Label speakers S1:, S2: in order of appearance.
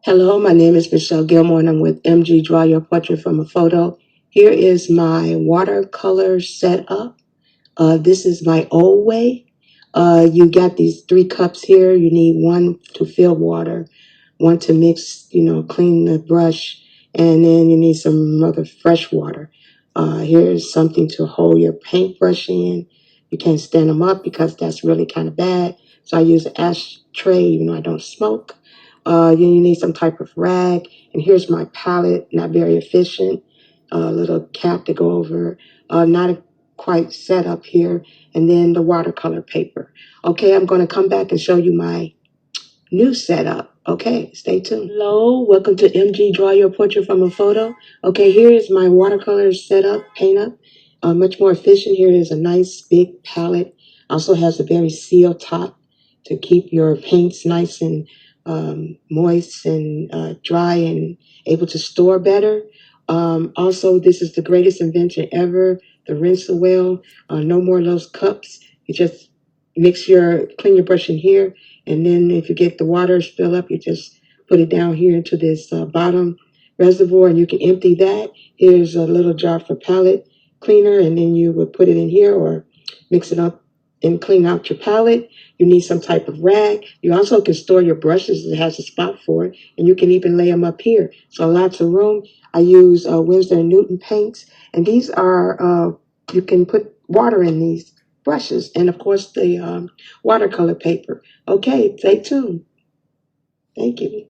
S1: Hello, my name is Michelle Gilmore and I'm with MG Draw Your Portrait from a Photo. Here is my watercolor setup. This is my old way. You got these 3 cups here. You need one to fill water, one to mix, clean the brush, and then you need some other fresh water. Here's something to hold your paintbrush in. You can't stand them up because that's really kind of bad. So I use an ashtray, even though I don't smoke. You need some type of rag. And here's my palette, not very efficient. A little cap to go over. Not quite set up here. And then the watercolor paper. Okay, I'm going to come back and show you my new setup. Okay, stay tuned. Hello, welcome to MG Draw Your Portrait from a Photo. Okay, here is my watercolor setup, paint up. Much more efficient. Here is a nice big palette. Also has a very sealed top to keep your paints nice and moist and dry and able to store better. Also, this is the greatest invention ever, the rinser well. No more of those cups. You just clean your brush in here, and then if you get the water spill up, you just put it down here into this bottom reservoir, and you can empty that. Here's a little jar for palette cleaner, and then you would put it in here or mix it up and clean out your palette. You need some type of rag. You also can store your brushes. It has a spot for it, and you can even lay them up here. So lots of room. I use Winsor & Newton paints, and these are, you can put water in these brushes, and of course the watercolor paper. Okay, stay tuned. Thank you.